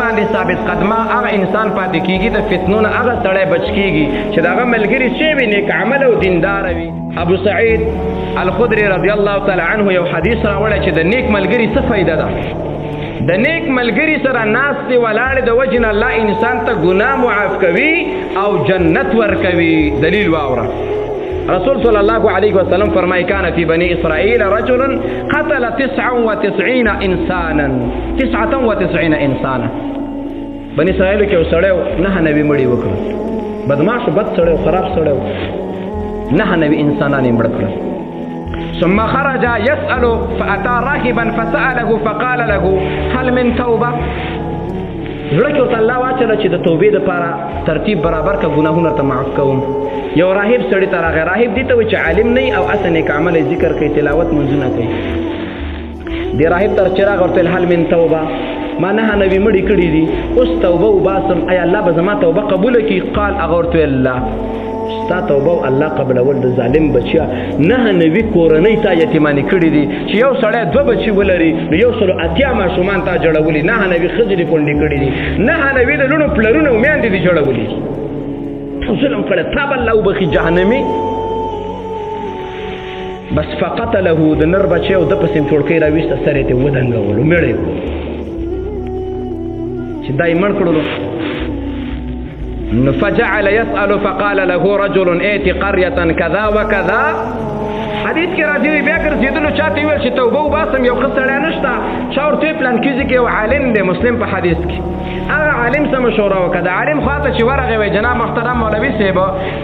باندې ثابت قدمه هغه انسان پاتې کیږي د فتنو نه هغه سړی بچ کیږي چې دغه ملګري چې وي نیک عمل او دیندار وي. ابو سعید الخدری رضی الله تعالی عنه یو حدیث راوړی چې د نیک ملګري څه فایده ده. د نیک ملګري سره ناستې ولاړې د وجې نه الله انسان ته ګناه معاف کوي او جنت ورکوي. دلیل واوره. رسول صلی الله علیه وسلم فرمایي کان فی بنی اسرائیل رجل قتل 99 انسانا. بنی اسرائیل کې یو سړی 9 مړي وکړل. بدمعش بد سړی خراب سړی 9 انسانان یې مړ کړل. ثم خرج يسأل فأتى راهبا فسأله فقال له هل من توبة. زړه کې ورته الله واچوله چې د توبې دپاره ترتیب برابر که ګناهونه ورته معاف کوم. یو راهب سړي ته راغی. راهب دې ته وایي چې عالم نه وي او هسې نیک عمله ذکر کوي، تلاوت منځونه کوي. دې راهب ته چې راغی ورته هل من توبه، ما 9 مړي کړي دي، اوس توبه وباسم، ایا الله به زما توبه قبوله کړي؟ قال هغه ورته الله ستا توبه او الله قبلول د ظالم بچیا 9 کورنۍ تا یتیمانې کړي دي چې یو سړی 2 بچي ولري نو 180 ماشومان تا جوړولي، 9 ښځې کونډې کړي دي، 9 د لوڼو پلرونه او میندې دي جوړولي. ظلم کړی تا به الله وبخي جهنمي. بس فقتله د نر بچی او د پسې ټوړکۍ راویسته سر یې ته ودنګولو مړی چې دا یې مړ کړلو. فجعل يسأل فقال له رجل ائت قرية كذا وكذا. حدیث کې راځي بیا ګرځېدلو چاته ویل چې توبه وباسم یو ښه سړی نشته. چا ورته پلان کېږي کې یو عالم دی مسلم په حدیث کې. هغه عالم څه مشوره وکړه. د عالم خواته چې ورغی وایي جناب محترم مولوي صاحب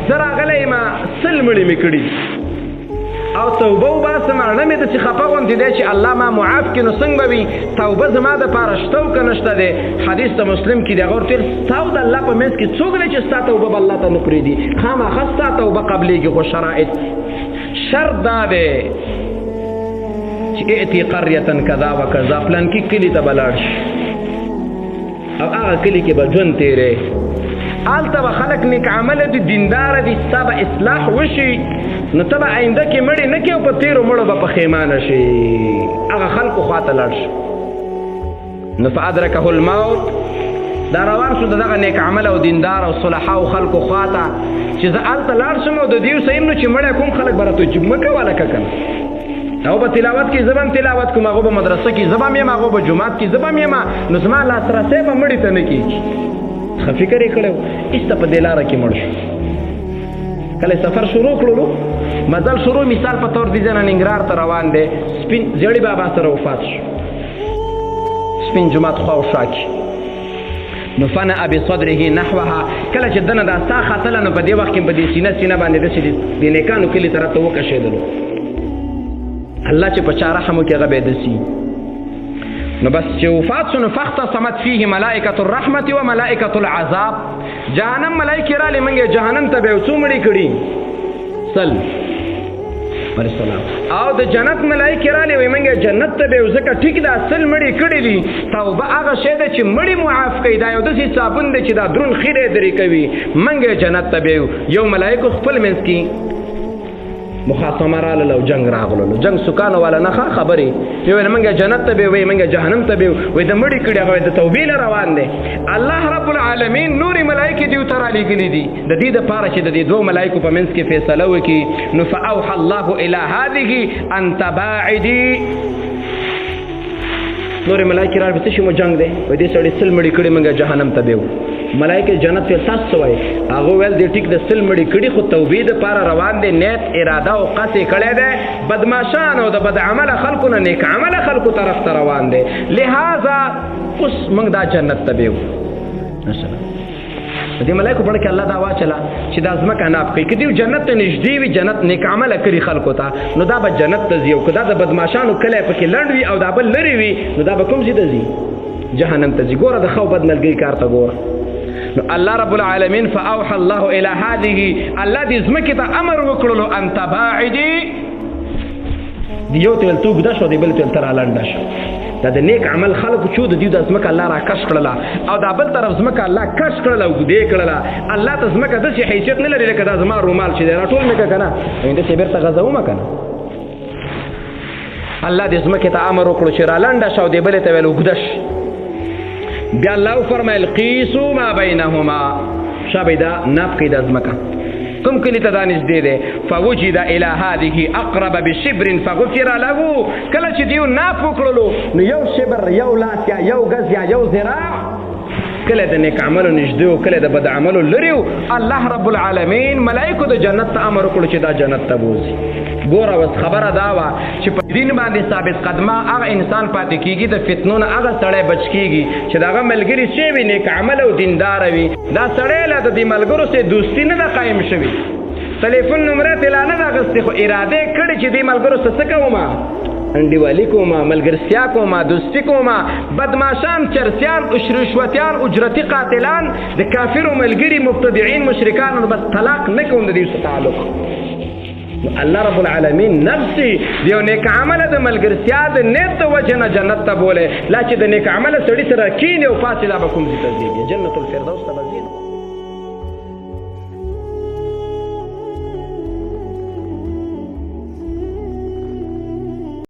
زه راغلی یم 100 مړي مې کړي او توبه وباسم، اړه مې داسې خفه غوندې دی چې الله ما معاف کړي نو څنګه به وي؟ توبه زما دپاره شته او که نشته دی؟ حدیث د مسلم کې دی. هغه ورته ویل ستا او د الله په منځ کې څوک دی چې ستا توبه به الله ته نه پرېږدي؟ خامخا ستا توبه قبلېږي، خو شرایط شرط دا دی چې ائتي قرية کذا وکذا، پلانکي کلي ته به لاړ شي او هغه کلي کې به ژوند تېرې. هلته به خلک نیک عمله دي، دینداره دي، ستا به اصلاح وشي نو ته به آینده کې مړې نه کړې او په تېرو مړو به پښیمانه شي. هغه خلکو خواته لاړ شي نو فادرکه الموت. دا روان شو د دغه نیک عمله او دیندار او صلحاو خلکو خواته چې زه هلته لاړ شم او د دې وسیم نو چې مړی کوم خلک به راته مه کوه لکه که نه هغه به تلاوت کوي، زه به هم تلاوت کوم، هغه به مدرسه کې، زه به هم یم، هغه به جومات کې، زه به هم یم، نو زما لاسرسی به مړي ته نه کېږي. ښه فکر یې کړی و. ایسته په دې لاره کې مړ شو. کله سفر شروع کړلو مزل شروع مثال په طور دي ځنه ننګرهار ته روان دی. سپین زیړي بابا سره وفات شو. سپین جومات خوا و شا کې نو فنع بصدره نحوها. کله چې دنه دا سا خاتله نو په دې وخت کې په دې سینه باندې داسې د نیکانو کلي طرف ته وکشېدلو. الله چې په چا رحم وکړي هغه به یې دسي. نو بس چې وفات شو نو فاختصمت فيه ملائکة الرحمة و ملائکة العذاب. جهنم ملائکې راغلې موږ یې جهنم ته به یو څو مړي کړي 100 او د جنت ملائکې راغلې وایي موږ یې جنت ته به یو ځکه ټیک ده 100 مړي کړي دي. توبه هغه شی ده چې مړي معاف کوي. دا یو داسې صابون دی چې دا درون خیرې درې کوي. موږ یې جنت ته به یو ملائکو خپل منځ کې مخاصمه راغله او جنگ راغلو. جنگ سکانو والا نه خبرې یو موږ جنت ته به وایي موږ جهنم ته به وایي. د مړي کړي هغه د توبې له روان دی. الله رب العالمین نورې ملایکې دې ورته رالیږلي دي د دې دپاره چې د دې 2 ملایکو په منځ کې فیصله وکړي. نو فاوحى الله الى هذه ان تباعدي. نورې ملایکې راغلې څه شي مو جنګ دی وایي دې سړي 100 مړي کړي موږ جهنم ته به ملائکه جنت ته تاسو څه وایي؟ هغه ویل دې ټیک د 100 مړي کړي خو توبې دپاره روان دی، نیت اراده او قصد یې کړی دی. بدماشان او د بد عمله خلکو نه نیک عمله خلکو طرف ته روان دی. لہذا اوس موږ دا جنت ته بیو. د دې ملایکو په اړه کې الله دا واچله چې دا ځمکه ناف کوي. که دوی جنت ته نږدې وي، جنت نیک عمله کړي خلکو ته، نو دا به جنت ته ځي. او که دا د بدماشانو کلی پکې لنډ وي او دا بل لرې وي نو دا به کوم ځای ته ځي؟ جهنم ته ځي. ګوره د ښه او بد ملګري کار ته ګوره. نو الله رب العالمین فاوحى الله الى هذه. الله دې ځمکې ته امر وکړلو ان تباعدي. دی یو ته ویل ته اوږده شو، دی بل ته ویل ته رالنډه شو. دا د نیک عمل خلکو چې د دوی دا ځمکه الله را کش کړله او دا بل طرف ځمکه الله کش کړله اوږدې کړله. الله ته ځمکه داسې حیثیت نه لري لکه دا زما رومال چې دی راټول مې که که نه داسې بېرته غځومه که نه. الله دې ځمکې ته امر وکړو چې رالنډه شه او دی بلې ته ویل اوږده شي. بیا الله فرمایل قیسو ما بینهما شابه دا ناف کې د ازمکه کوم کلی ته دا نږدې دی فوجد الى هذه اقرب بشبر فغفر له کله چې دیو ناف وکړلو نو یو شبر یو لاس یا یو غز یا یو ذراع کله د نیک عملو نږدې او کله د بد عملو لري الله رب العالمین ملائکه د جنت ته امر وکړو چې دا جنت ته بوزي ګوره اوس خبره دا وه چې په دین باندې ثابت قدمه هغه انسان پاتې کېږي د فتنو نه هغه سړی بچ کېږي چې د هغه ملګري څه وي نیک عمل او دینداره وي دا سړی له د دې ملګرو سره دوستي نه ده قایم شوې ټلیفون نمره تې لا نه ده اخیستې خو اراده یې کړې چې دې ملګرو سره څه کومه انډیوالي کومه ملګرتیا کومه دوستي کومه بدماشان چرسیان رشوتیان اجرتي قاتلان د کافرو ملګري مبتدعين مشرکان بس طلاق نه کوم د دې سره تعلق الله رب العالمین نفسي دیو نیک عمل د ملګرتیا د نیت وجه نه جنت ته بوله لا چې د نیک عمل سړي سره کینې او فاصله به کوم ځای ته ځي جنت الفردوس ته